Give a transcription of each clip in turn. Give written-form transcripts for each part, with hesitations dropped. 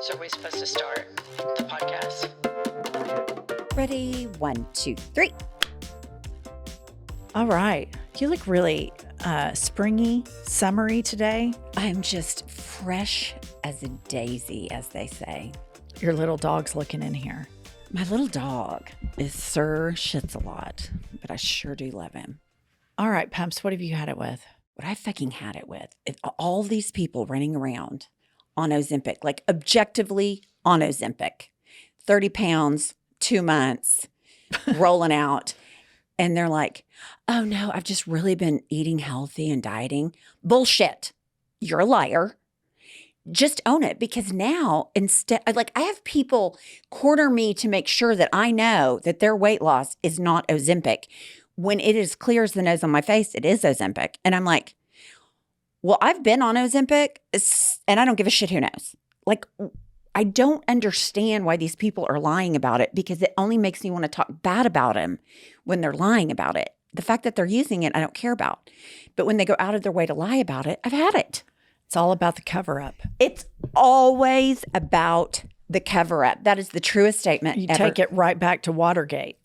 So are we supposed to start the podcast? Ready? 1, 2, 3. All right. You look really springy, summery today. I'm just fresh as a daisy, as they say. Your little dog's looking in here. My little dog is Sir Shits-a-lot, but I sure do love him. All right, Pumps, what have you had it with? What I fucking had it with, all these people running around on Ozempic, like objectively on Ozempic, 30 pounds, 2 months, rolling out. And they're like, oh no, I've just really been eating healthy and dieting. Bullshit. You're a liar. Just own it, because now instead, like, I have people corner me to make sure that I know that their weight loss is not Ozempic. When it is clear as the nose on my face, it is Ozempic. And I'm like, well, I've been on Ozempic and I don't give a shit who knows. Like, I don't understand why these people are lying about it, because it only makes me want to talk bad about them when they're lying about it. The fact that they're using it, I don't care about. But when they go out of their way to lie about it, I've had it. It's all about the cover-up. It's always about the cover-up. That is the truest statement You ever. take it right back to Watergate.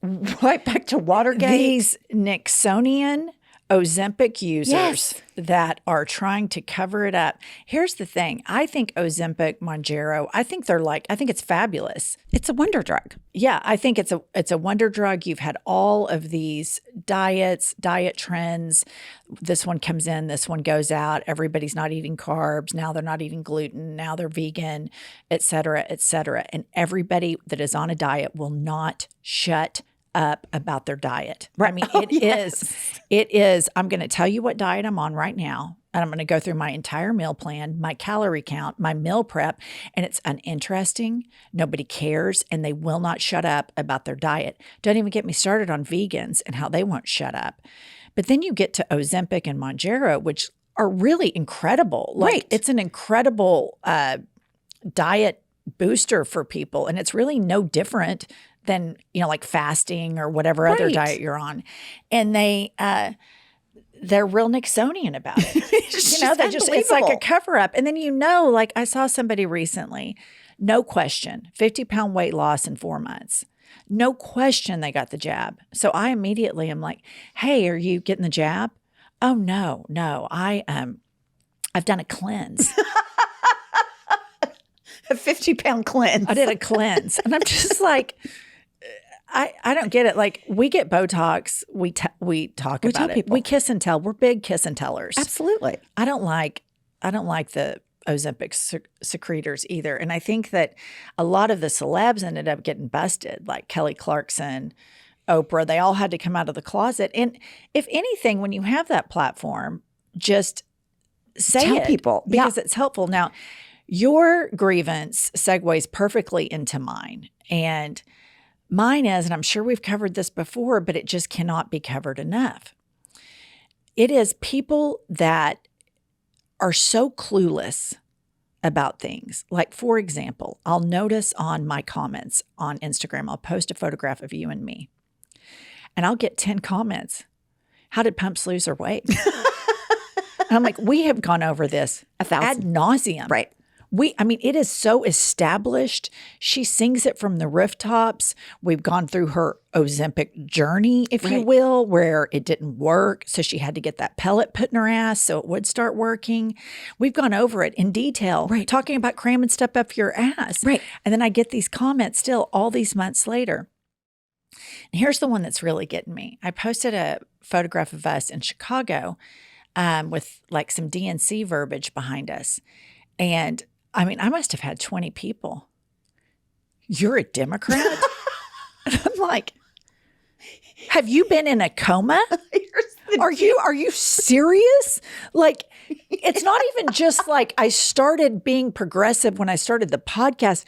Right back to Watergate. These Nixonian Ozempic users Yes. that are trying to cover it up. Here's the thing. I think Ozempic, Mounjaro, I think it's fabulous. It's a wonder drug. Yeah, I think it's a wonder drug. You've had all of these diet trends. This one comes in, this one goes out. Everybody's not eating carbs. Now they're not eating gluten. Now they're vegan, et cetera, et cetera. And everybody that is on a diet will not shut up about their diet. Right. I mean, Yes. it is. I'm going to tell you what diet I'm on right now. And I'm going to go through my entire meal plan, my calorie count, my meal prep, and it's uninteresting. Nobody cares, and they will not shut up about their diet. Don't even get me started on vegans and how they won't shut up. But then you get to Ozempic and Mounjaro, which are really incredible. Like, Right. It's an incredible diet booster for people, and it's really no different than, like fasting or whatever other Right. diet you're on. And they're real Nixonian about it. It's It's like a unbelievable. cover up. And then, like I saw somebody recently, no question, 50-pound weight loss in 4 months. No question they got the jab. So I immediately am like, hey, are you getting the jab? Oh, no. I've done a cleanse. A 50-pound cleanse. I did a cleanse. And I'm just like, I don't get it. Like, we get Botox. We talk We about tell it. people. We kiss and tell. We're big kiss and tellers. Absolutely. I don't like the Ozempic secretors either. And I think that a lot of the celebs ended up getting busted, like Kelly Clarkson, Oprah. They all had to come out of the closet. And if anything, when you have that platform, just say Tell it, people. because it's helpful. Now, your grievance segues perfectly into mine. And mine is, and I'm sure we've covered this before, but it just cannot be covered enough. It is people that are so clueless about things. Like, for example, I'll notice on my comments on Instagram, I'll post a photograph of you and me, and I'll get 10 comments. How did Pumps lose her weight? And I'm like, we have gone over this 1,000. ad nauseum. Right. It is so established. She sings it from the rooftops. We've gone through her Ozempic journey, if you Right. will, where it didn't work. So she had to get that pellet put in her ass so it would start working. We've gone over it in detail, Right. talking about cramming stuff up your ass. Right. And then I get these comments still all these months later. And here's the one that's really getting me. I posted a photograph of us in Chicago with like some DNC verbiage behind us. And I mean, I must have had 20 people. You're a Democrat? And I'm like, have you been in a coma? Are you serious? Like, it's not even just like I started being progressive when I started the podcast.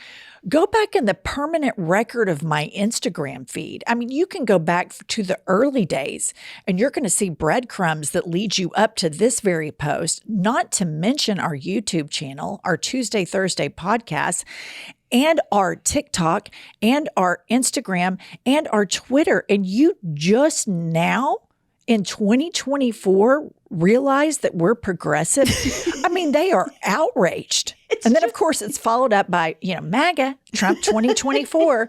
Go back in the permanent record of my Instagram feed. I mean, you can go back to the early days and you're going to see breadcrumbs that lead you up to this very post, not to mention our YouTube channel, our Tuesday, Thursday podcast, and our TikTok and our Instagram and our Twitter. And you just now in 2024 realize that we're progressive? I mean, they are outraged. And then, of course, it's followed up by, MAGA, Trump 2024.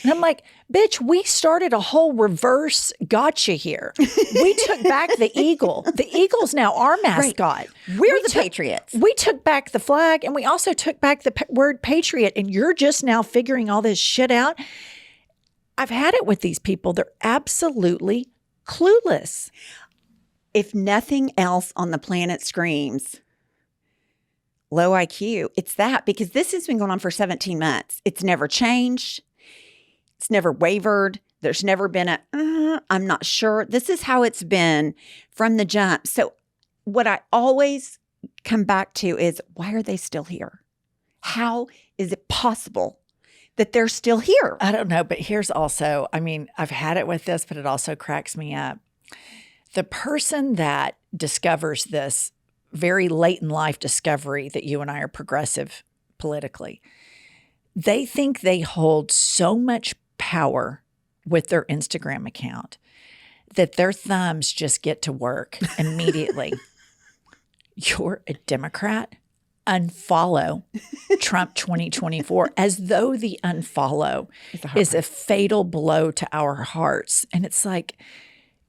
And I'm like, bitch, we started a whole reverse gotcha here. We took back the eagle. The eagle's now our mascot. Right. We're the patriots. We took back the flag, and we also took back the word patriot. And you're just now figuring all this shit out. I've had it with these people. They're absolutely clueless. If nothing else on the planet screams low IQ, it's that, because this has been going on for 17 months. It's never changed. It's never wavered. There's never been I'm not sure. This is how it's been from the jump. So what I always come back to is, why are they still here? How is it possible that they're still here? I don't know, but here's also, I've had it with this, but it also cracks me up. The person that discovers this very late in life discovery that you and I are progressive politically, they think they hold so much power with their Instagram account that their thumbs just get to work immediately. You're a Democrat? Unfollow Trump 2024, as though the unfollow is a fatal blow to our hearts. And it's like,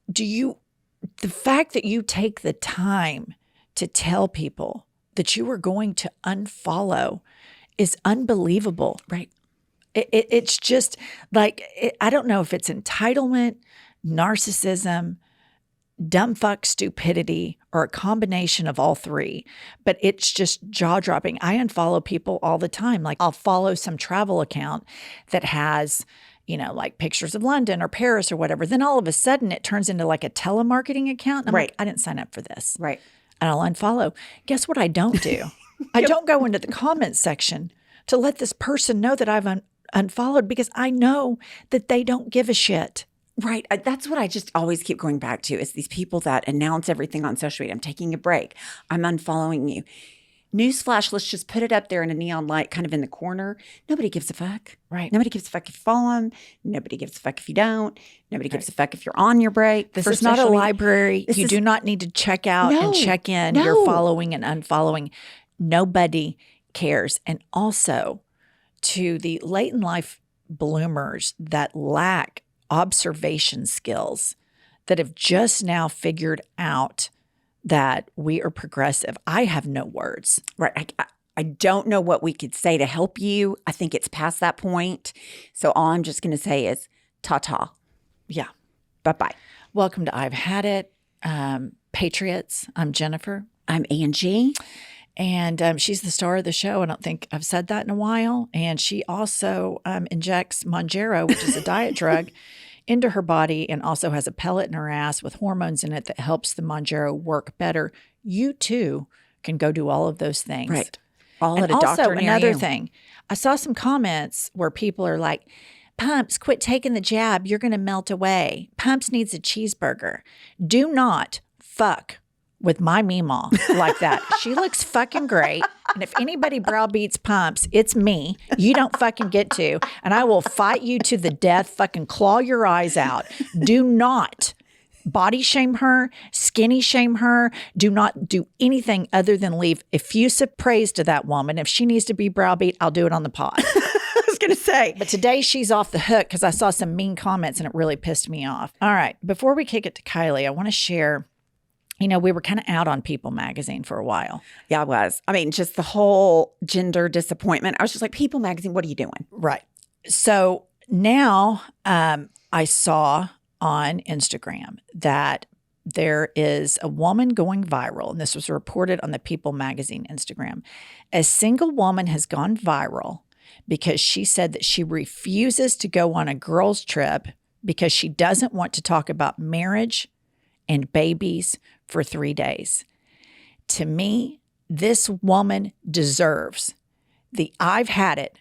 the fact that you take the time to tell people that you are going to unfollow is unbelievable. Right. It's just like, I don't know if it's entitlement, narcissism, dumb fuck stupidity, or a combination of all three, but it's just jaw-dropping. I unfollow people all the time. Like, I'll follow some travel account that has, like pictures of London or Paris or whatever. Then all of a sudden it turns into like a telemarketing account. And I'm right. like, I didn't sign up for this. Right. And I'll unfollow. Guess what I don't do? I don't go into the comments section to let this person know that I've unfollowed, because I know that they don't give a shit. Right. That's what I just always keep going back to, is these people that announce everything on social media. I'm taking a break. I'm unfollowing you. Newsflash, let's just put it up there in a neon light kind of in the corner. Nobody gives a fuck. Right. Nobody gives a fuck if you follow them. Nobody gives a fuck if you don't. Nobody gives a fuck if you're on your break. This is not a library. You do not need to check out and check in. You're following and unfollowing. Nobody cares. And also, to the late in life bloomers that lack observation skills, that have just now figured out that we are progressive, I have no words. Right. I don't know what we could say to help you. I think it's past that point. So all I'm just going to say is ta-ta. Yeah. Bye-bye. Welcome to I've Had It. Patriots. I'm Jennifer. I'm Angie. And she's the star of the show. I don't think I've said that in a while. And she also injects Mounjaro, which is a diet drug, into her body, and also has a pellet in her ass with hormones in it that helps the Mounjaro work better. You too can go do all of those things. Right. All and at a doctor also, near another you. thing, I saw some comments where people are like, Pumps, quit taking the jab. You're going to melt away. Pumps needs a cheeseburger. Do not fuck with my Mema like that. She looks fucking great. And if anybody browbeats Pumps, it's me. You don't fucking get to. And I will fight you to the death, fucking claw your eyes out. Do not body shame her, skinny shame her. Do not do anything other than leave effusive praise to that woman. If she needs to be browbeat, I'll do it on the pod. I was going to say. But today she's off the hook because I saw some mean comments and it really pissed me off. All right. Before we kick it to Kiley, I want to share, we were kind of out on People magazine for a while. Yeah, I was. I mean, just the whole gender disappointment. I was just like, People magazine, what are you doing? Right. So now I saw on Instagram that there is a woman going viral, and this was reported on the People magazine Instagram. A single woman has gone viral because she said that she refuses to go on a girls' trip because she doesn't want to talk about marriage and babies for 3 days. To me, this woman deserves the I've Had It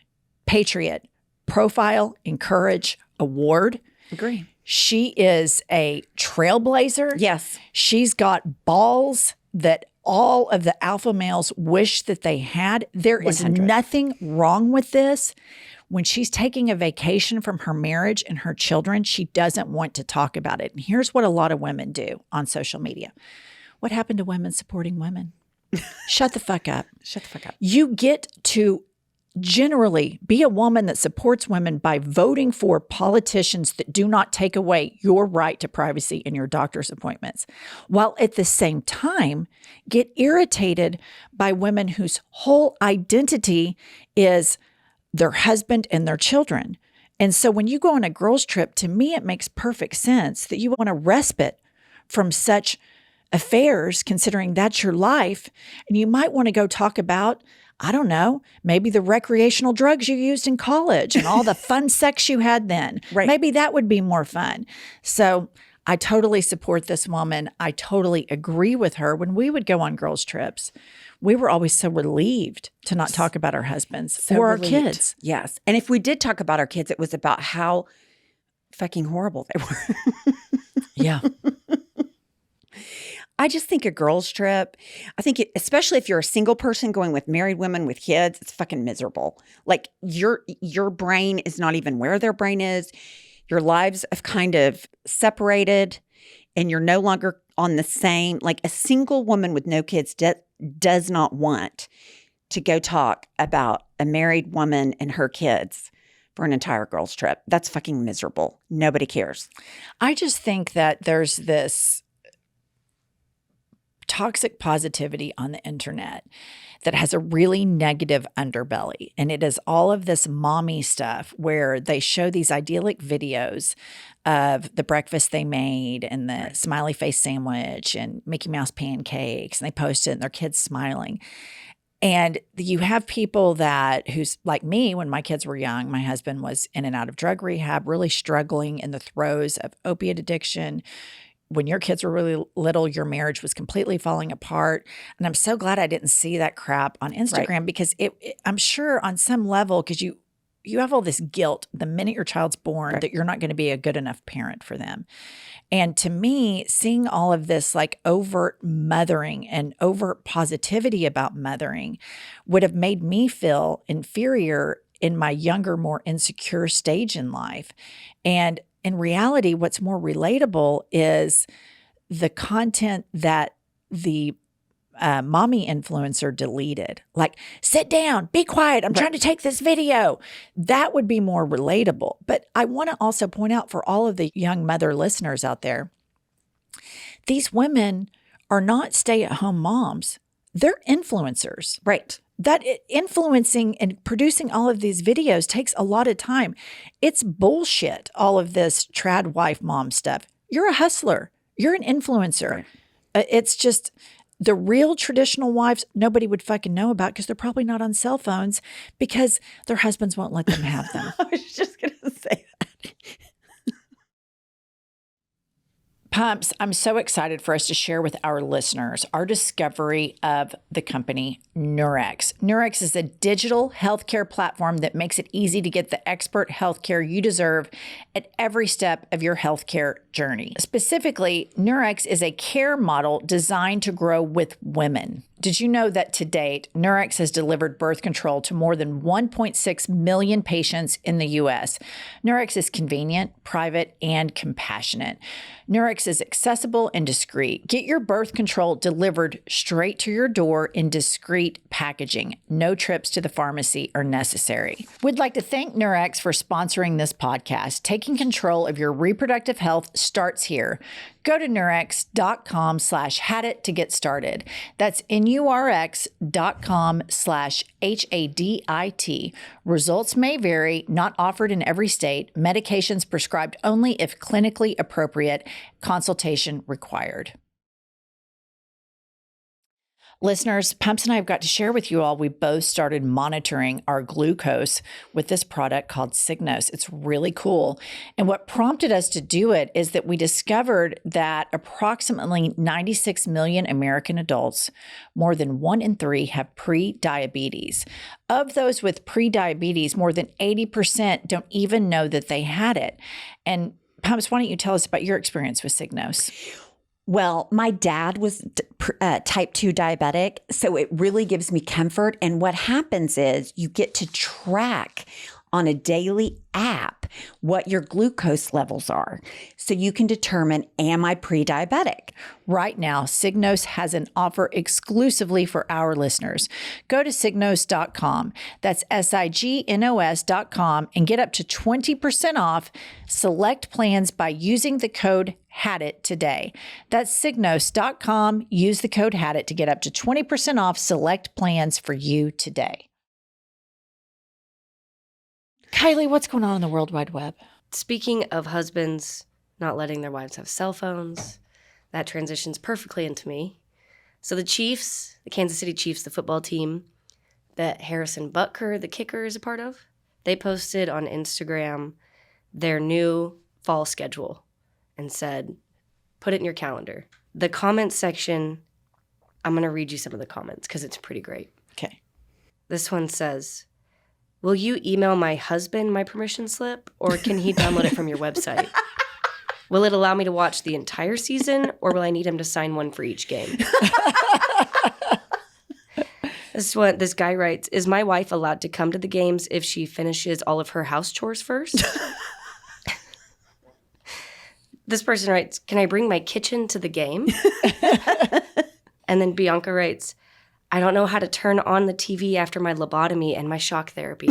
Patriot Profile Encourage Award. Agree. She is a trailblazer. Yes. She's got balls that all of the alpha males wish that they had. There is 100. nothing wrong with this. When she's taking a vacation from her marriage and her children, she doesn't want to talk about it. And here's what a lot of women do on social media. What happened to women supporting women? Shut the fuck up. Shut the fuck up. You get to generally be a woman that supports women by voting for politicians that do not take away your right to privacy in your doctor's appointments, while at the same time get irritated by women whose whole identity is their husband and their children. And so when you go on a girls' trip, to me, it makes perfect sense that you want a respite from such affairs, considering that's your life. And you might want to go talk about, I don't know, maybe the recreational drugs you used in college and all the fun sex you had then. Right. Maybe that would be more fun. So I totally support this woman. I totally agree with her. When we would go on girls' trips, we were always so relieved to not talk about our husbands or our kids. Yes. And if we did talk about our kids, it was about how fucking horrible they were. Yeah. I just think a girls' trip, I think especially if you're a single person going with married women with kids, it's fucking miserable. Like your brain is not even where their brain is. Your lives have kind of separated and you're no longer on the same, like a single woman with no kids does not want to go talk about a married woman and her kids for an entire girls' trip. That's fucking miserable. Nobody cares. I just think that there's this toxic positivity on the internet that has a really negative underbelly. And it is all of this mommy stuff where they show these idyllic videos of the breakfast they made and the smiley face sandwich and Mickey Mouse pancakes. And they post it and their kids smiling. And you have people who's like me, when my kids were young, my husband was in and out of drug rehab, really struggling in the throes of opiate addiction. When your kids were really little, your marriage was completely falling apart. And I'm so glad I didn't see that crap on Instagram because I'm sure on some level, because you have all this guilt the minute your child's born that you're not going to be a good enough parent for them. And to me, seeing all of this like overt mothering and overt positivity about mothering would have made me feel inferior in my younger, more insecure stage in life. And in reality, what's more relatable is the content that the mommy influencer deleted. Like, sit down, be quiet, I'm trying to take this video. That would be more relatable. But I want to also point out for all of the young mother listeners out there, these women are not stay-at-home moms. They're influencers. Right. That influencing and producing all of these videos takes a lot of time. It's bullshit, all of this trad wife mom stuff. You're a hustler. You're an influencer. Right. It's just the real traditional wives, nobody would fucking know about because they're probably not on cell phones because their husbands won't let them have them. I was just going to say that. Pumps, I'm so excited for us to share with our listeners our discovery of the company Nurex. Nurex is a digital healthcare platform that makes it easy to get the expert healthcare you deserve at every step of your healthcare journey. Specifically, Nurex is a care model designed to grow with women. Did you know that to date, Nurex has delivered birth control to more than 1.6 million patients in the U.S.? Nurex is convenient, private, and compassionate. Nurex is accessible and discreet. Get your birth control delivered straight to your door in discreet packaging. No trips to the pharmacy are necessary. We'd like to thank Nurex for sponsoring this podcast. Taking control of your reproductive health starts here. Go to nurex.com/hadit to get started. That's nurx.com/HADIT. Results may vary, not offered in every state. Medications prescribed only if clinically appropriate. Consultation required. Listeners, Pumps and I have got to share with you all, we both started monitoring our glucose with this product called Signos. It's really cool. And what prompted us to do it is that we discovered that approximately 96 million American adults, more than 1 in 3, have pre-diabetes. Of those with pre-diabetes, more than 80% don't even know that they had it. And Pumps, why don't you tell us about your experience with Signos? Well, my dad was type 2 diabetic, so it really gives me comfort. And what happens is you get to track on a daily app what your glucose levels are so you can determine, am I pre-diabetic? Right now, Signos has an offer exclusively for our listeners. Go to Signos.com. That's SIGNOS.com and get up to 20% off select plans by using the code HADIT today. That's Signos.com. Use the code HADIT to get up to 20% off select plans for you today. Kiley, what's going on in the World Wide Web? Speaking of husbands not letting their wives have cell phones, that transitions perfectly into me. So the Chiefs, the Kansas City Chiefs, the football team that Harrison Butker, the kicker, is a part of, they posted on Instagram their new fall schedule and said, put it in your calendar. The comments section, I'm going to read you some of the comments because it's pretty great. Okay. This one says, will you email my husband my permission slip, or can he download it from your website? Will it allow me to watch the entire season, or will I need him to sign one for each game? This guy writes, is my wife allowed to come to the games if she finishes all of her house chores first? This person writes, can I bring my kitchen to the game? And then Bianca writes, I don't know how to turn on the TV after my lobotomy and my shock therapy.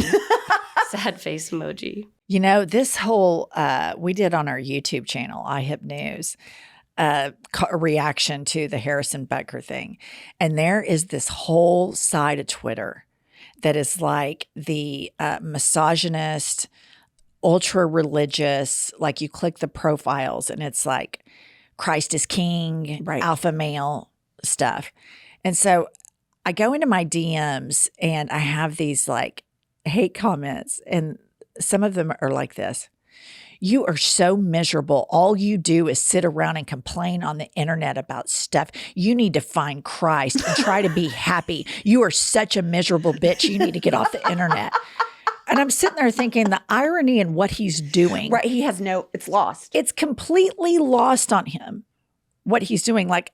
Sad face emoji. You know, this whole, we did on our YouTube channel, iHip News, a reaction to the Harrison Butker thing. And there is this whole side of Twitter that is like the misogynist, ultra-religious, like you click the profiles and it's like Christ is king, Right. alpha male stuff. And so I go into my DMs and I have these like hate comments, and some of them are like this. You are so miserable. All you do is sit around and complain on the internet about stuff. You need to find Christ and try to be happy. You are such a miserable bitch. You need to get off the internet. And I'm sitting there thinking the irony in what he's doing. Right. He has it's lost. It's completely lost on him what he's doing. Like,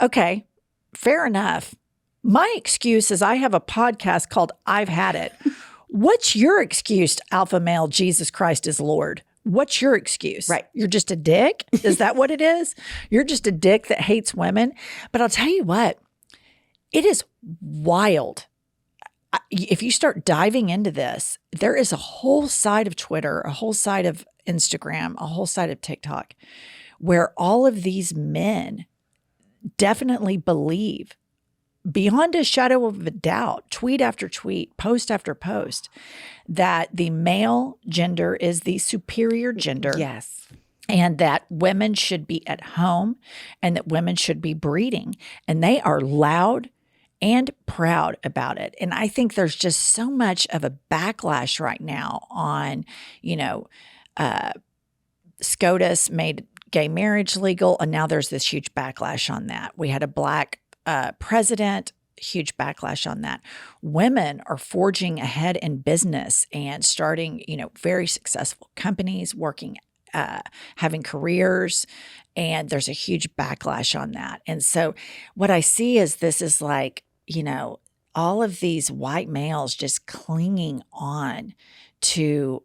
okay, fair enough. My excuse is I have a podcast called I've Had It. What's your excuse, alpha male, Jesus Christ is Lord? What's your excuse? Right. You're just a dick? Is that what it is? You're just a dick that hates women? But I'll tell you what, it is wild. If you start diving into this, there is a whole side of Twitter, a whole side of Instagram, a whole side of TikTok, where all of these men definitely believe, beyond a shadow of a doubt, tweet after tweet, post after post, that the male gender is the superior gender. Yes. And that women should be at home and that women should be breeding. And they are loud and proud about it. And I think there's just so much of a backlash right now on, SCOTUS made gay marriage legal, and now there's this huge backlash on that. We had a black president, huge backlash on that. Women are forging ahead in business and starting, very successful companies, working, having careers, and there's a huge backlash on that. And so what I see is this is like, all of these white males just clinging on to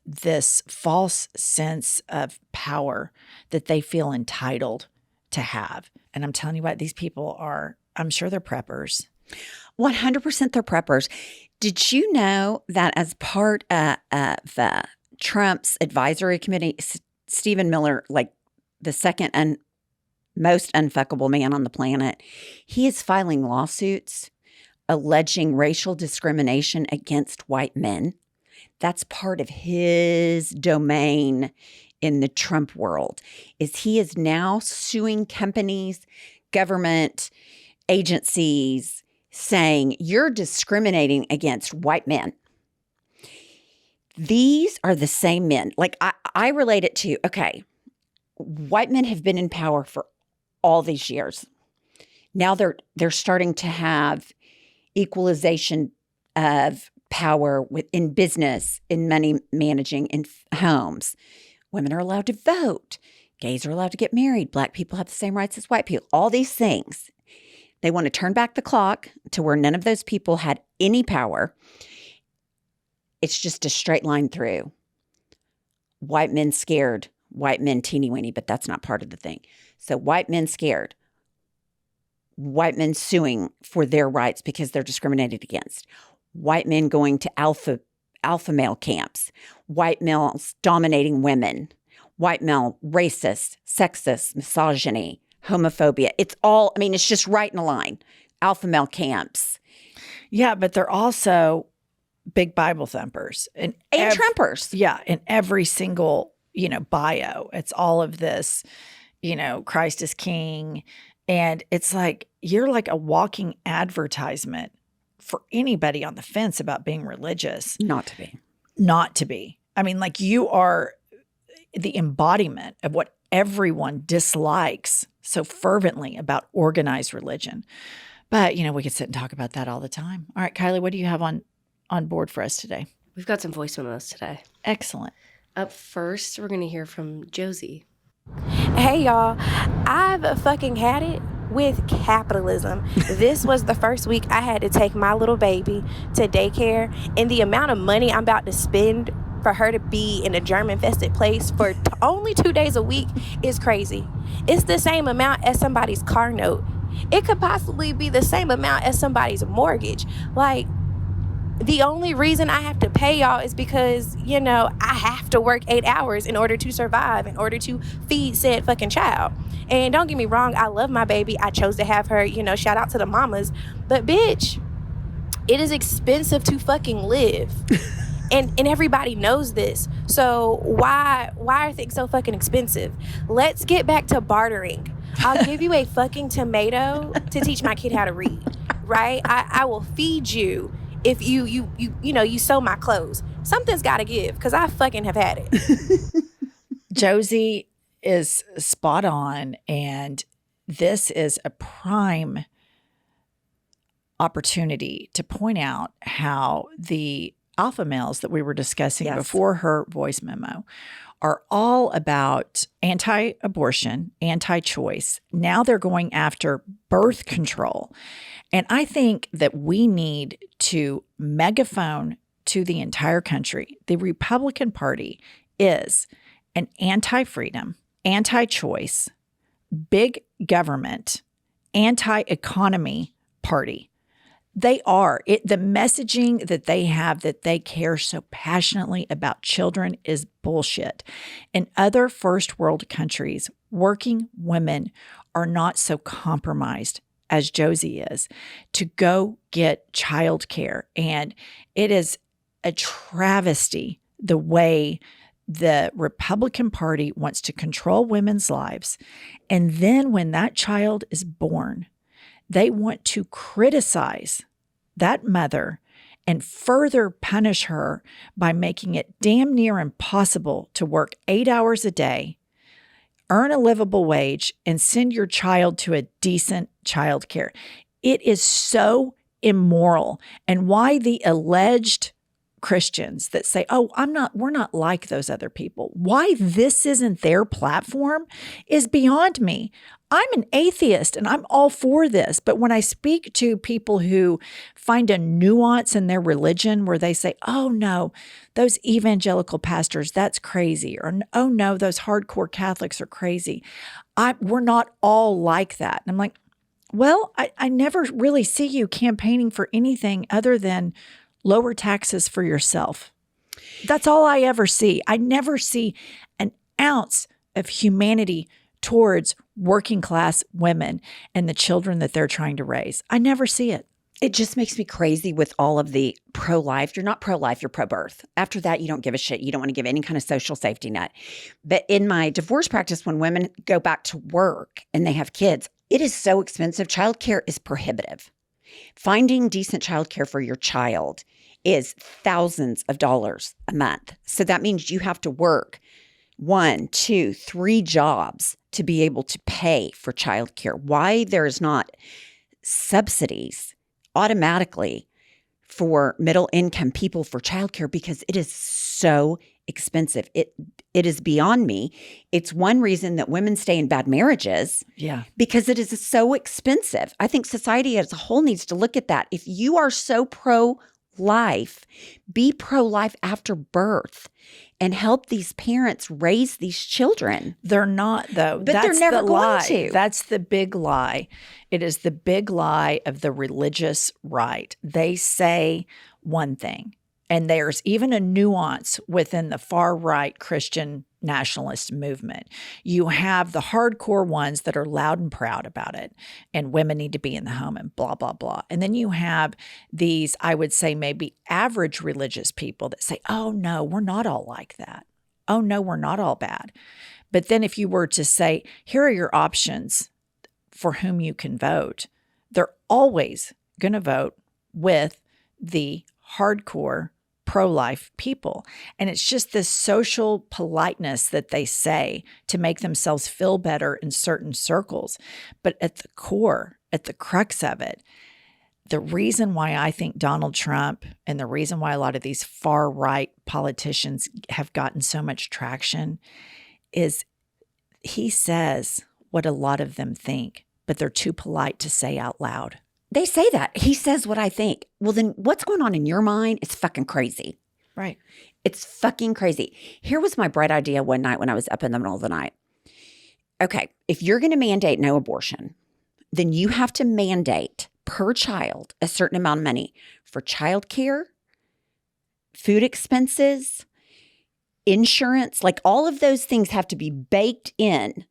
this false sense of power that they feel entitled to have. And I'm telling you what, these people are, I'm sure they're preppers. 100% they're preppers. Did you know that as part of Trump's advisory committee, Stephen Miller, like the second and most unfuckable man on the planet, he is filing lawsuits alleging racial discrimination against white men. That's part of his domain in the Trump world, is he is now suing companies, government agencies, saying you're discriminating against white men. These are the same men. Like I relate it to, okay, white men have been in power for all these years. Now they're starting to have equalization of power in business, in money managing, in homes. Women are allowed to vote. Gays are allowed to get married. Black people have the same rights as white people. All these things. They want to turn back the clock to where none of those people had any power. It's just a straight line through. white men scared, white men teeny weeny, but that's not part of the thing. So white men scared, white men suing for their rights because they're discriminated against, white men going to alpha male camps, white males dominating women, white male racist, sexist, misogyny, homophobia. It's all, I mean, it's just right in a line. Alpha male camps. Yeah, but they're also big Bible thumpers. And Trumpers. Yeah, in every single, bio. It's all of this, Christ is king. And it's like, you're like a walking advertisement for anybody on the fence about being religious. Not to be. Not to be. I mean, like, you are the embodiment of what everyone dislikes so fervently about organized religion. But, we could sit and talk about that all the time. All right, Kiley, what do you have on board for us today? We've got some voice memos today. Excellent. Up first, we're going to hear from Josie. Hey, y'all. I've fucking had it with capitalism. This was the first week I had to take my little baby to daycare, and the amount of money I'm about to spend for her to be in a germ-infested place for only 2 days a week is crazy. It's the same amount as somebody's car note. It could possibly be the same amount as somebody's mortgage. Like, the only reason I have to pay y'all is because, I have to work 8 hours in order to survive, in order to feed said fucking child. And don't get me wrong, I love my baby. I chose to have her, shout out to the mamas. But bitch, it is expensive to fucking live. And everybody knows this. So why are things so fucking expensive? Let's get back to bartering. I'll give you a fucking tomato to teach my kid how to read, right? I will feed you if you sew my clothes. Something's got to give, because I fucking have had it. Josie is spot on, and this is a prime opportunity to point out how the alpha males that we were discussing before her voice memo are all about anti-abortion, anti-choice. Now they're going after birth control. And I think that we need to megaphone to the entire country. The Republican Party is an anti-freedom, anti-choice, big government, anti-economy party. They are. The messaging that they have, that they care so passionately about children, is bullshit. In other first world countries, working women are not so compromised as Josie is to go get childcare. And it is a travesty the way the Republican Party wants to control women's lives. And then when that child is born, they want to criticize that mother and further punish her by making it damn near impossible to work 8 hours a day, earn a livable wage, and send your child to a decent childcare. It is so immoral. And why the alleged Christians that say, we're not like those other people, why this isn't their platform is beyond me. I'm an atheist and I'm all for this. But when I speak to people who find a nuance in their religion where they say, oh no, those evangelical pastors, that's crazy. Or, oh no, those hardcore Catholics are crazy. We're not all like that. And I'm like, well, I never really see you campaigning for anything other than lower taxes for yourself. That's all I ever see. I never see an ounce of humanity towards working class women and the children that they're trying to raise. I never see it. It just makes me crazy with all of the pro-life. You're not pro-life, you're pro-birth. After that, you don't give a shit. You don't want to give any kind of social safety net. But in my divorce practice, when women go back to work and they have kids, it is so expensive. Childcare is prohibitive. Finding decent childcare for your child is thousands of dollars a month. So that means you have to work 1, 2, 3 jobs to be able to pay for childcare. Why there is not subsidies automatically for middle income people for childcare, because it is so expensive. It is beyond me. It's one reason that women stay in bad marriages. Yeah. Because it is so expensive. I think society as a whole needs to look at that. If you are so pro pro-life. Be pro-life after birth and help these parents raise these children. They're not, though. But they're never going to. That's the big lie. It is the big lie of the religious right. They say one thing, and there's even a nuance within the far-right Christian nationalist movement. You have the hardcore ones that are loud and proud about it, and women need to be in the home and blah, blah, blah. And then you have these, I would say, maybe average religious people that say, oh, no, we're not all like that. Oh, no, we're not all bad. But then if you were to say, here are your options for whom you can vote, they're always going to vote with the hardcore pro-life people. And it's just this social politeness that they say to make themselves feel better in certain circles. But at the core, at the crux of it, the reason why I think Donald Trump and the reason why a lot of these far-right politicians have gotten so much traction is he says what a lot of them think, but they're too polite to say out loud. They say that. He says what I think. Well, then what's going on in your mind? It's fucking crazy. Right. It's fucking crazy. Here was my bright idea one night when I was up in the middle of the night. Okay, if you're going to mandate no abortion, then you have to mandate per child a certain amount of money for childcare, food expenses, insurance. Like all of those things have to be baked in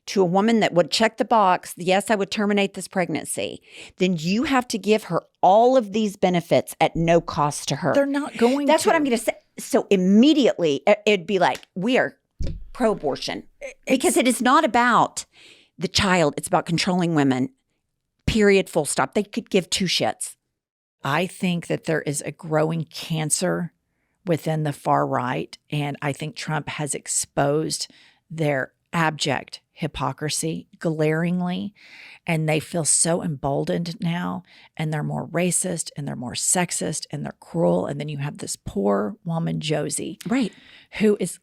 to a woman that would check the box, yes, I would terminate this pregnancy. Then you have to give her all of these benefits at no cost to her. They're not going That's to. what I'm going to say. So immediately it'd be like, we are pro-abortion. Because it is not about the child. It's about controlling women. Period, full stop. They could give two shits. I think that there is a growing cancer within the far right. And I think Trump has exposed their abject hypocrisy glaringly, and they feel so emboldened now, and they're more racist and they're more sexist and they're cruel. And then you have this poor woman, Josie, Right, who is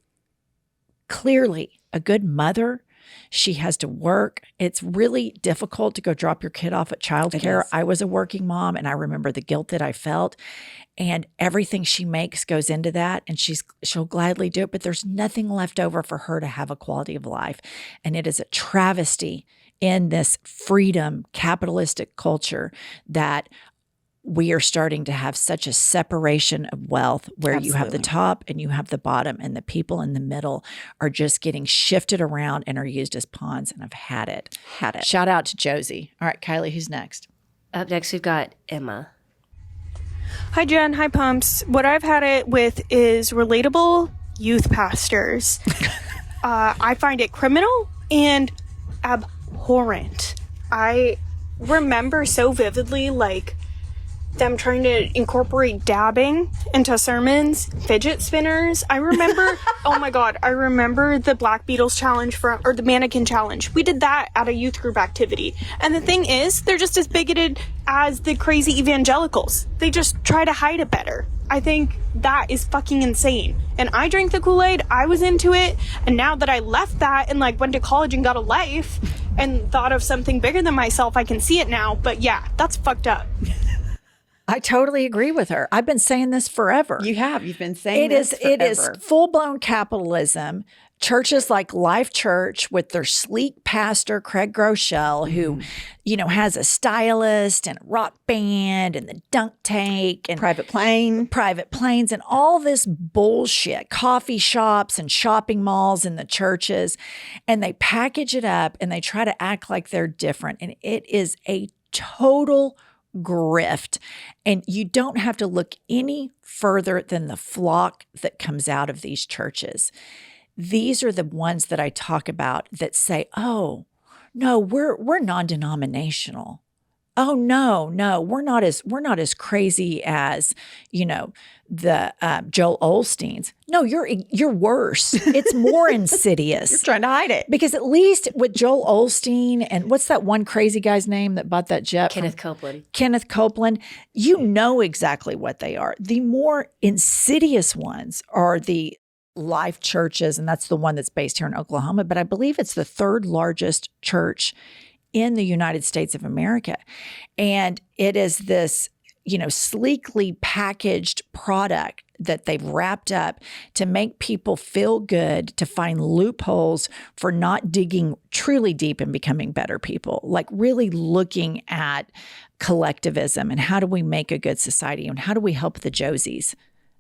clearly a good mother. She has to work. It's really difficult to go drop your kid off at childcare. I was a working mom, and I remember the guilt that I felt. And everything she makes goes into that, and she'll gladly do it. But there's nothing left over for her to have a quality of life. And it is a travesty in this freedom capitalistic culture that we are starting to have such a separation of wealth where you have the top and you have the bottom, and the people in the middle are just getting shifted around and are used as pawns. And I've had it. Shout out to Josie. All right, Kiley, who's next? Up next, we've got Emma. Hi, Jen. Hi, Pumps. What I've had it with is relatable youth pastors. I find it criminal and abhorrent. I remember so vividly, like, them trying to incorporate dabbing into sermons, fidget spinners. I remember, oh my God, I remember the Black Beatles challenge or the mannequin challenge. We did that at a youth group activity. And the thing is, they're just as bigoted as the crazy evangelicals. They just try to hide it better. I think that is fucking insane. And I drank the Kool-Aid, I was into it, and now that I left that and like went to college and got a life and thought of something bigger than myself, I can see it now. But yeah, that's fucked up. I totally agree with her. I've been saying this forever. You have. You've been saying this forever. It is full-blown capitalism. Churches like Life Church with their sleek pastor, Craig Groeschel, who, has a stylist and a rock band and the dunk tank and private planes and all this bullshit, coffee shops and shopping malls in the churches. And they package it up and they try to act like they're different. And it is a total grift. And you don't have to look any further than the flock that comes out of these churches. These are the ones that I talk about that say, oh, no, we're non-denominational. Oh, no, we're not as crazy as, the Joel Osteen's. No, you're worse. It's more insidious. You're trying to hide it. Because at least with Joel Osteen and what's that one crazy guy's name that bought that jet? Kenneth Copeland. Kenneth Copeland. You know exactly what they are. The more insidious ones are the Life churches, and that's the one that's based here in Oklahoma. But I believe it's the third largest church in the United States of America. And it is this sleekly packaged product that they've wrapped up to make people feel good, to find loopholes for not digging truly deep and becoming better people, like really looking at collectivism and how do we make a good society and how do we help the Josies.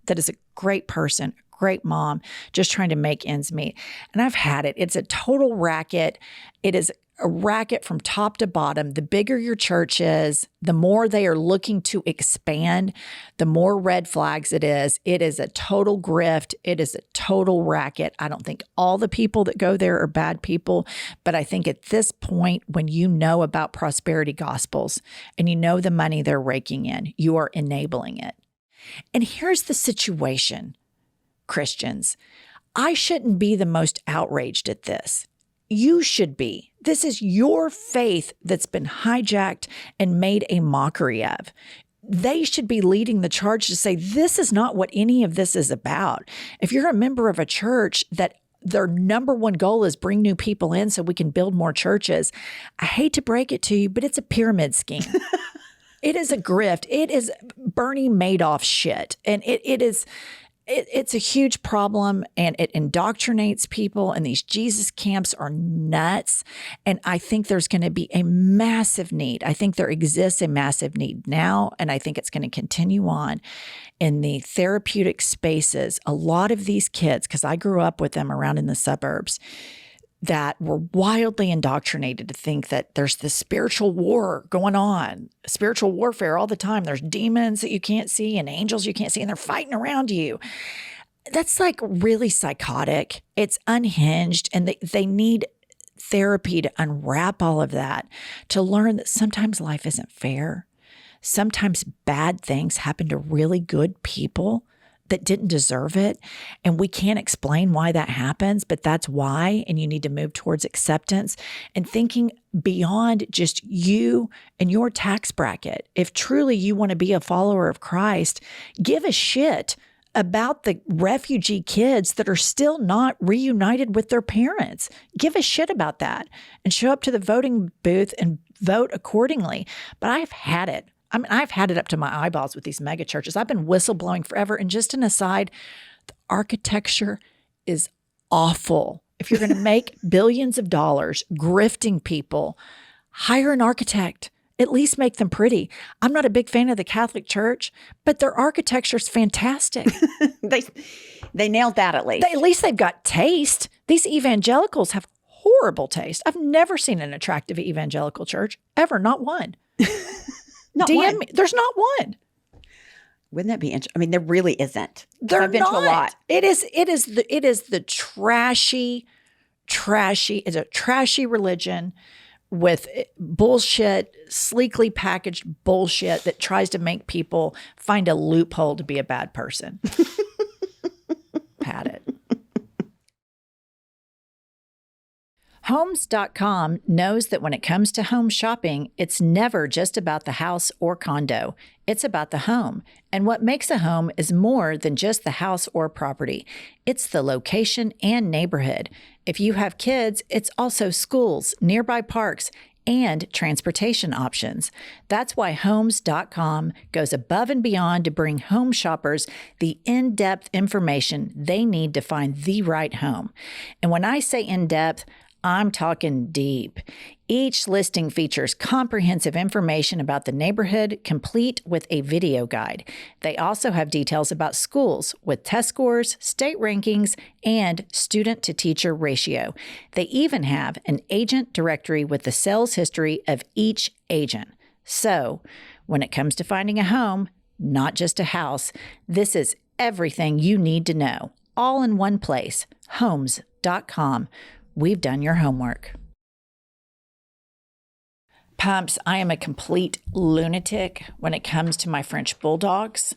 That is a great person, great mom, just trying to make ends meet. And I've had it. It's a total racket. It is a racket from top to bottom. The bigger your church is, the more they are looking to expand, the more red flags it is. It is a total grift. It is a total racket. I don't think all the people that go there are bad people, but I think at this point, when you know about prosperity gospels and you know the money they're raking in, you are enabling it. And here's the situation, Christians. I shouldn't be the most outraged at this. You should be. This is your faith that's been hijacked and made a mockery of. They should be leading the charge to say, this is not what any of this is about. If you're a member of a church that their number one goal is bring new people in so we can build more churches, I hate to break it to you, but it's a pyramid scheme. It is a grift. It is Bernie Madoff shit. And it's a huge problem, and it indoctrinates people, and these Jesus camps are nuts. And I think there's going to be a massive need. I think there exists a massive need now, and I think it's going to continue on in the therapeutic spaces. A lot of these kids, because I grew up with them around in the suburbs, that were wildly indoctrinated to think that there's this spiritual war going on, spiritual warfare all the time. There's demons that you can't see and angels you can't see, and they're fighting around you. That's like really psychotic. It's unhinged, and they need therapy to unwrap all of that, to learn that sometimes life isn't fair. Sometimes bad things happen to really good people that didn't deserve it. And we can't explain why that happens, but that's why. And you need to move towards acceptance and thinking beyond just you and your tax bracket. If truly you want to be a follower of Christ, give a shit about the refugee kids that are still not reunited with their parents. Give a shit about that and show up to the voting booth and vote accordingly. But I've had it. I mean, I've had it up to my eyeballs with these mega churches. I've been whistleblowing forever. And just an aside, the architecture is awful. If you're going to make billions of dollars grifting people, hire an architect. At least make them pretty. I'm not a big fan of the Catholic Church, but their architecture is fantastic. They nailed that at least. At least they've got taste. These evangelicals have horrible taste. I've never seen an attractive evangelical church, ever. Not one. Not one. There's not one. Wouldn't that be interesting? I mean, there really isn't. I've been to a lot. It is the trashy. It's a trashy religion with bullshit, sleekly packaged bullshit that tries to make people find a loophole to be a bad person. Pat it. Homes.com knows that when it comes to home shopping, it's never just about the house or condo. It's about the home. And what makes a home is more than just the house or property. It's the location and neighborhood. If you have kids, it's also schools, nearby parks, and transportation options. That's why Homes.com goes above and beyond to bring home shoppers the in-depth information they need to find the right home. And when I say in-depth, I'm talking deep. Each listing features comprehensive information about the neighborhood, complete with a video guide. They also have details about schools with test scores, state rankings, and student-to-teacher ratio. They even have an agent directory with the sales history of each agent. So, when it comes to finding a home, not just a house, this is everything you need to know, all in one place. Homes.com. We've done your homework. Pumps, I am a complete lunatic when it comes to my French bulldogs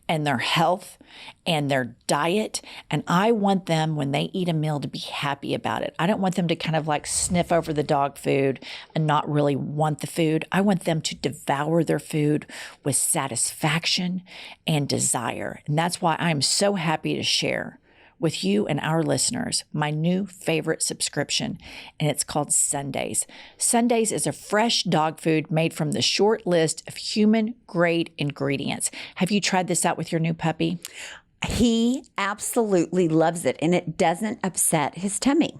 and their health and their diet. And I want them, when they eat a meal, to be happy about it. I don't want them to kind of like sniff over the dog food and not really want the food. I want them to devour their food with satisfaction and desire. And that's why I'm so happy to share with you and our listeners my new favorite subscription, and it's called Sundays. Sundays is a fresh dog food made from the short list of human-grade ingredients. Have you tried this out with your new puppy? He absolutely loves it, and it doesn't upset his tummy.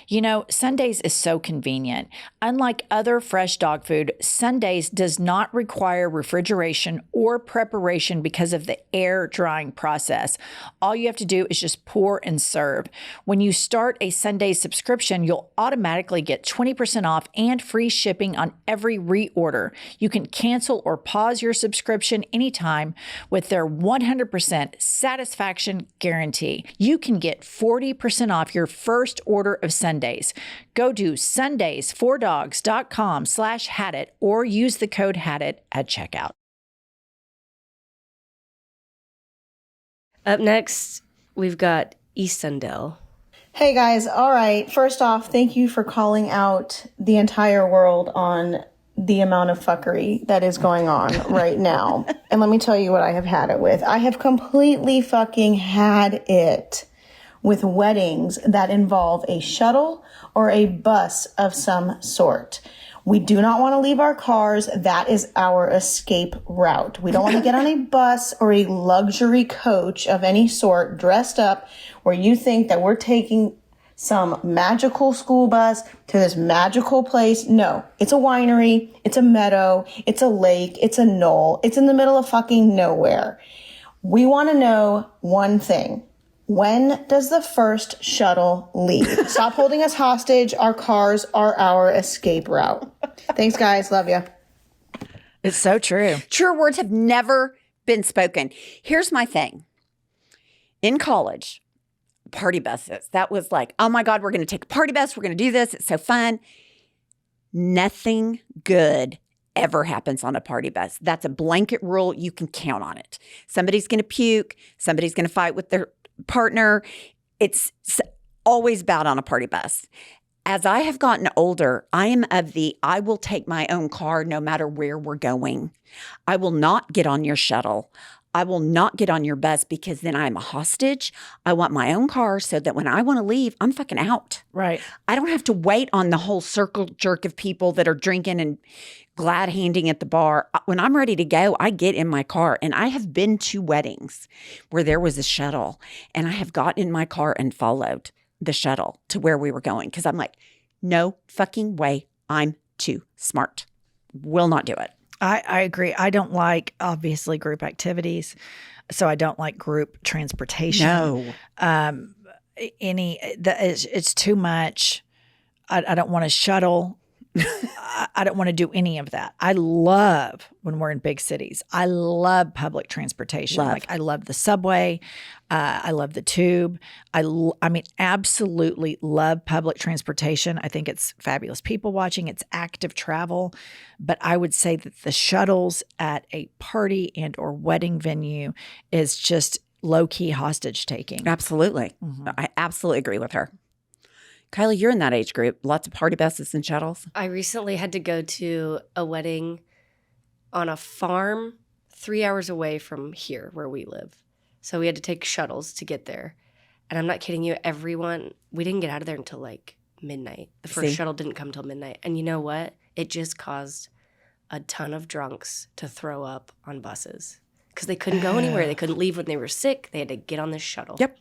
You know, Sundays is so convenient. Unlike other fresh dog food, Sundays does not require refrigeration or preparation because of the air drying process. All you have to do is just pour and serve. When you start a Sundays subscription, you'll automatically get 20% off and free shipping on every reorder. You can cancel or pause your subscription anytime with their 100% satisfaction guarantee. You can get 40% off your first order of Sundays. Go to sundays4dogs.com/hadit or use the code HADIT at checkout. Up next, we've got Eastendale. Hey guys, all right. First off, thank you for calling out the entire world on the amount of fuckery that is going on right now. And let me tell you what I have had it with. I have completely fucking had it with weddings that involve a shuttle or a bus of some sort. We do not want to leave our cars. That is our escape route. We don't want to get on a bus or a luxury coach of any sort dressed up where you think that we're taking some magical school bus to this magical place. No, it's a winery. It's a meadow. It's a lake. It's a knoll. It's in the middle of fucking nowhere. We want to know one thing. When does the first shuttle leave? Stop holding us hostage. Our cars are our escape route. Thanks, guys. Love you. It's so true. Truer words have never been spoken. Here's my thing. In college, party buses, that was like, oh my God, we're going to take a party bus. We're going to do this. It's so fun. Nothing good ever happens on a party bus. That's a blanket rule. You can count on it. Somebody's going to puke. Somebody's going to fight with their partner. It's always bad on a party bus. As I have gotten older, I am of the, I will take my own car no matter where we're going. I will not get on your shuttle. I will not get on your bus because then I'm a hostage. I want my own car so that when I want to leave, I'm fucking out. Right. I don't have to wait on the whole circle jerk of people that are drinking and glad handing at the bar. When I'm ready to go, I get in my car. And I have been to weddings where there was a shuttle and I have got in my car and followed the shuttle to where we were going. Because I'm like, no fucking way. I'm too smart. Will not do it. I agree. I don't like, obviously, group activities. So I don't like group transportation. No. It's too much. I don't want to shuttle. I don't want to do any of that. I love when we're in big cities. I love public transportation. Like I love the subway. I love the tube. I mean, absolutely love public transportation. I think it's fabulous people watching. It's active travel. But I would say that the shuttles at a party and or wedding venue is just low-key hostage taking. Absolutely. Mm-hmm. I absolutely agree with her. Kiley, you're in that age group. Lots of party buses and shuttles. I recently had to go to a wedding on a farm 3 hours away from here where we live. So we had to take shuttles to get there. And I'm not kidding you, we didn't get out of there until like midnight. The first shuttle didn't come till midnight. And you know what? It just caused a ton of drunks to throw up on buses because they couldn't go anywhere. They couldn't leave when they were sick. They had to get on this shuttle. Yep.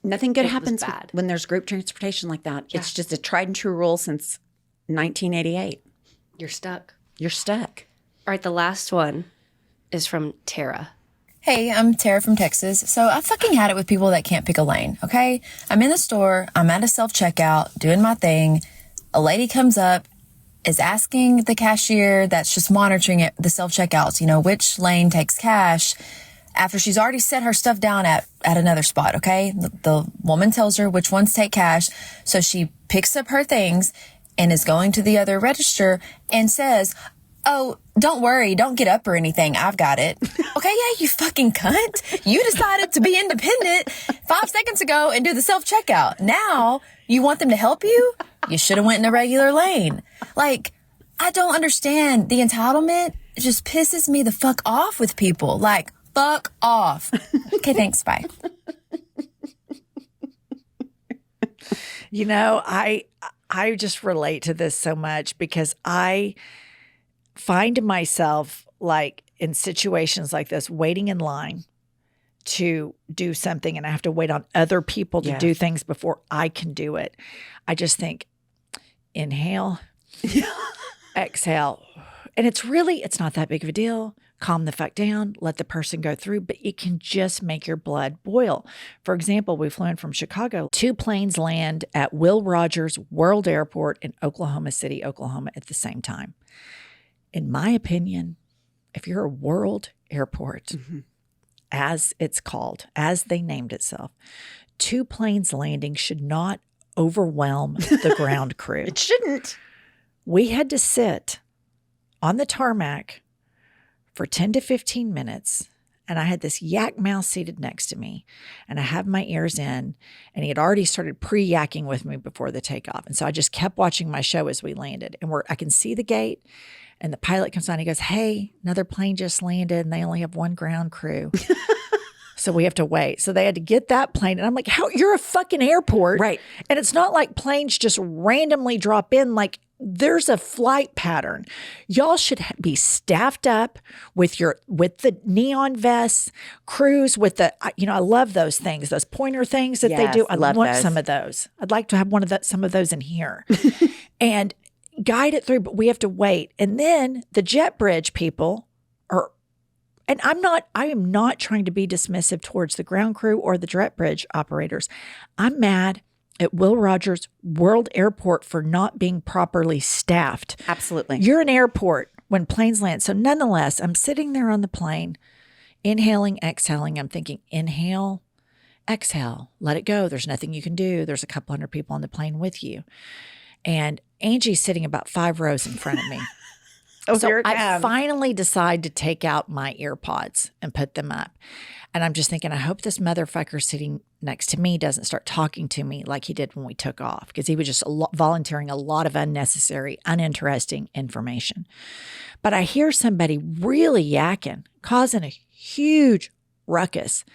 Nothing good happens bad. when there's group transportation like that. Yeah. It's just a tried and true rule since 1988. You're stuck. You're stuck. All right, the last one is from Tara. Hey, I'm Tara from Texas. So I fucking had it with people that can't pick a lane, okay? I'm in the store. I'm at a self-checkout, doing my thing. A lady comes up, is asking the cashier that's just monitoring it, the self-checkouts, which lane takes cash, after she's already set her stuff down at another spot, okay? The woman tells her which ones take cash. So she picks up her things and is going to the other register and says, oh, don't worry, don't get up or anything. I've got it. Okay, yeah, you fucking cunt. You decided to be independent 5 seconds ago and do the self-checkout. Now you want them to help you? You should have went in a regular lane. Like, I don't understand. The entitlement just pisses me the fuck off with people. Like, fuck off. Okay, thanks. Bye. You know, I just relate to this so much because I find myself like in situations like this, waiting in line to do something, and I have to wait on other people to do things before I can do it. I just think, inhale, exhale. And it's not that big of a deal. Calm the fuck down, let the person go through, but it can just make your blood boil. For example, we flew in from Chicago. 2 planes land at Will Rogers World Airport in Oklahoma City, Oklahoma at the same time. In my opinion, if you're a world airport, as it's called, as they named itself, 2 planes landing should not overwhelm the ground crew. It shouldn't. We had to sit on the tarmac for 10 to 15 minutes, and I had this Yak Mouth seated next to me, and I have my ears in, and he had already started pre-yakking with me before the takeoff. And so I just kept watching my show as we landed, and I can see the gate, and the pilot comes on, he goes, "Hey, another plane just landed, and they only have 1 ground crew." So we have to wait. So they had to get that plane. And I'm like, you're a fucking airport. Right. And it's not like planes just randomly drop in. Like, there's a flight pattern. Y'all should be staffed up with the neon vests, crews with the, I love those things, those pointer things that they do. I love want those. some of those. I'd like to have some of those in here and guide it through, but we have to wait. And then the jet bridge people are, and I am not trying to be dismissive towards the ground crew or the jet bridge operators. I'm mad at Will Rogers World Airport for not being properly staffed. Absolutely. You're an airport when planes land. So nonetheless, I'm sitting there on the plane, inhaling, exhaling. I'm thinking, inhale, exhale, let it go. There's nothing you can do. There's a couple hundred people on the plane with you. And Angie's sitting about 5 rows in front of me. So I finally decide to take out my AirPods and put them up. And I'm just thinking, I hope this motherfucker sitting next to me doesn't start talking to me like he did when we took off, because he was just volunteering a lot of unnecessary, uninteresting information. But I hear somebody really yakking, causing a huge ruckus.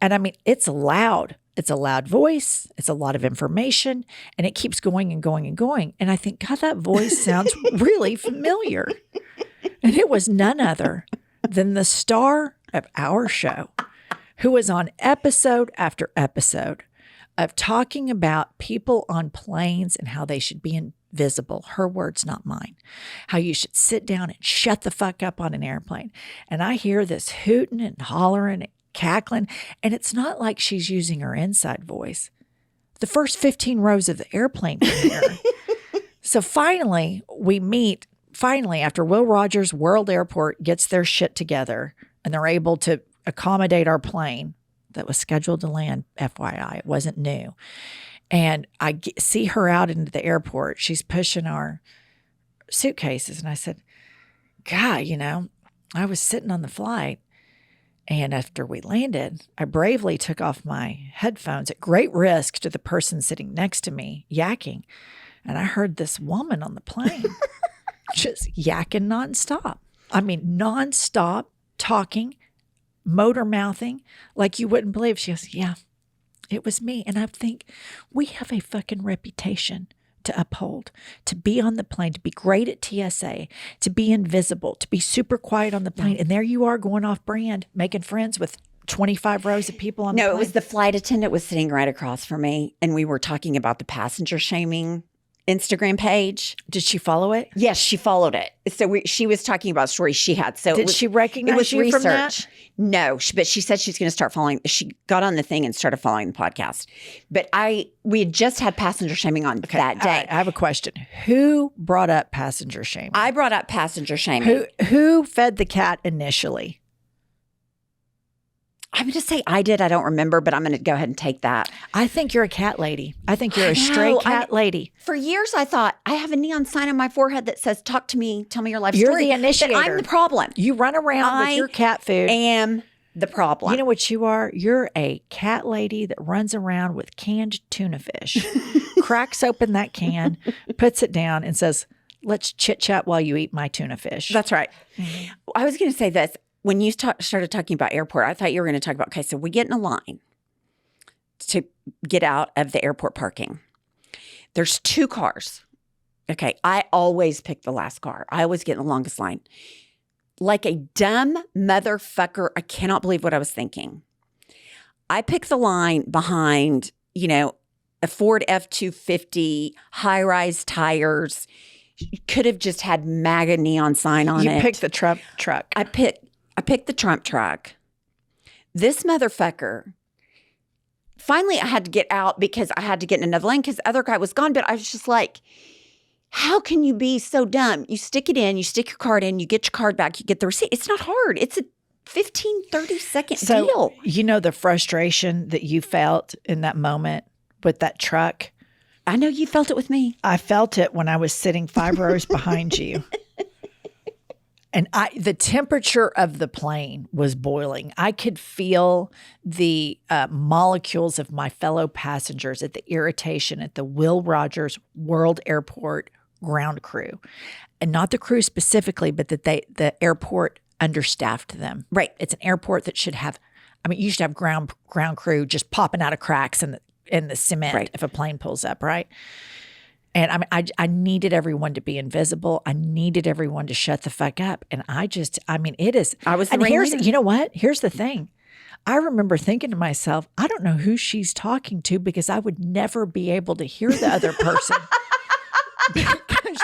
And I mean, it's loud. It's a loud voice. It's a lot of information, and it keeps going and going and going. And I think, God, that voice sounds really familiar. And it was none other than the star of our show, who was on episode after episode of talking about people on planes and how they should be invisible. Her words, not mine. How you should sit down and shut the fuck up on an airplane. And I hear this hooting and hollering and cackling, and it's not like she's using her inside voice. The first 15 rows of the airplane can hear her. So finally, we meet, after Will Rogers World Airport gets their shit together, and they're able to accommodate our plane that was scheduled to land, FYI. It wasn't new. And I see her out into the airport. She's pushing our suitcases. And I said, God, I was sitting on the flight. And after we landed, I bravely took off my headphones at great risk to the person sitting next to me yakking. And I heard this woman on the plane just yakking nonstop. I mean, nonstop talking, motor mouthing like you wouldn't believe. She goes, "Yeah, it was me." And I think we have a fucking reputation to uphold, to be on the plane, to be great at TSA, to be invisible, to be super quiet on the plane. And there you are going off brand, making friends with 25 rows of people on the plane. No, it was the flight attendant was sitting right across from me, and we were talking about the passenger shaming Instagram page. Did she follow it? Yes, she followed it. So she was talking about stories she had. So did she recognize you from that? No, but she said she's going to start following. She got on the thing and started following the podcast. But we had just had passenger shaming on that day. Right, I have a question. Who brought up passenger shaming? I brought up passenger shaming. Who fed the cat initially? I'm going to say I did. I don't remember, but I'm going to go ahead and take that. I think you're a cat lady. I think you're a stray cat lady. For years, I thought, I have a neon sign on my forehead that says, "Talk to me, tell me your life You're story." the initiator. But I'm the problem. You run around with your cat food. I am the problem. You know what you are? You're a cat lady that runs around with canned tuna fish, cracks open that can, puts it down, and says, "Let's chit-chat while you eat my tuna fish." That's right. Mm-hmm. I was going to say this. When you started talking about airport, I thought you were going to talk about, okay, so we get in a line. to get out of the airport parking. There's 2 cars. Okay, I always pick the last car. I always get in the longest line. Like a dumb motherfucker, I cannot believe what I was thinking. I picked the line behind, a Ford F-250, high-rise tires. Could have just had MAGA neon sign on it. You picked the Trump truck. I picked the Trump truck. This motherfucker. Finally, I had to get out because I had to get in another lane because the other guy was gone. But I was just like, how can you be so dumb? You stick it in, you stick your card in, you get your card back, you get the receipt. It's not hard. It's a 15, 30-second deal. You know the frustration that you felt in that moment with that truck? I know you felt it with me. I felt it when I was sitting 5 rows behind you. And the temperature of the plane was boiling. I could feel the molecules of my fellow passengers at the irritation at the Will Rogers World Airport ground crew. And not the crew specifically, but that the airport understaffed them. Right. It's an airport that should have, you should have ground crew just popping out of cracks in the cement right. if a plane pulls up, right? And I needed everyone to be invisible. I needed everyone to shut the fuck up. And it is. I was the and ringleader. You know what? Here's the thing. I remember thinking to myself, I don't know who she's talking to because I would never be able to hear the other person. Because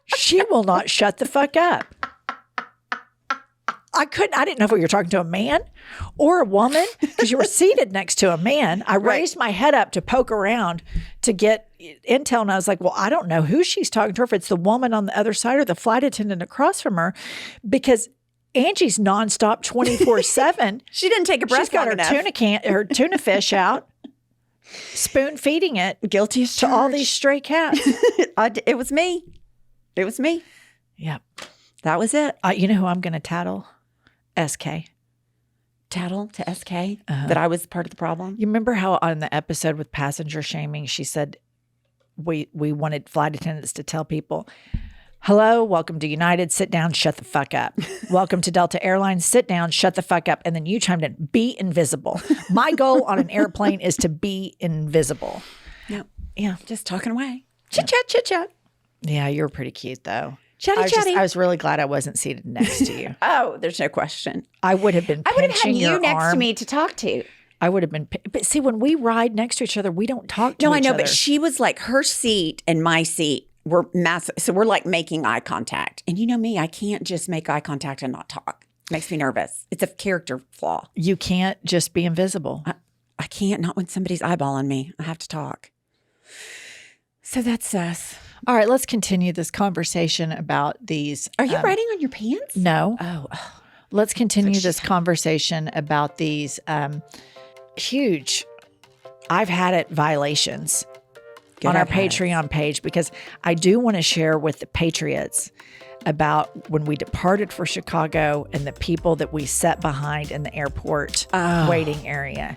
she will not shut the fuck up. I didn't know if you were talking to a man or a woman because you were seated next to a man. I raised my head up to poke around to get intel. And I was like, well, I don't know who she's talking to, if it's the woman on the other side or the flight attendant across from her, because Angie's nonstop 24/7. She didn't take a breath. She's got her tuna fish out, spoon feeding it. Guilty as to charged. all these stray cats. It was me. It was me. Yep. That was it. You know who I'm going to tattle? SK. Tattle to SK that I was part of the problem. You remember how on the episode with passenger shaming, she said we wanted flight attendants to tell people, hello, welcome to United, sit down, shut the fuck up. Welcome to Delta Airlines, sit down, shut the fuck up. And then you chimed in, be invisible. My goal on an airplane is to be invisible. Yeah, just talking away. Chit chat. Yeah, you were pretty cute though. Chatty. I was really glad I wasn't seated next to you. Oh, there's no question. I would have been. I would have had you your next arm. to me to talk to. I would have been. But see, when we ride next to each other, we don't talk to each other. No, I know, but she was like, her seat and my seat were massive. So we're like making eye contact. And you know me, I can't just make eye contact and not talk. Makes me nervous. It's a character flaw. You can't just be invisible. I can't, not when somebody's eyeballing me. I have to talk. So that's us. All right, let's continue this conversation about these. Are you writing on your pants? No. Oh. Let's continue this conversation about these huge, I've had it violations on our Patreon page, because I do want to share with the Patriots about when we departed for Chicago and the people that we sat behind in the airport waiting area.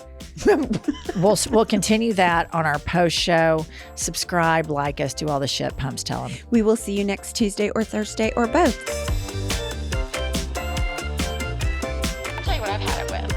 We'll continue that on our post show. Subscribe, like us, do all the shit. Pumps, tell them. We will see you next Tuesday or Thursday or both. I'll tell you what I've had it with.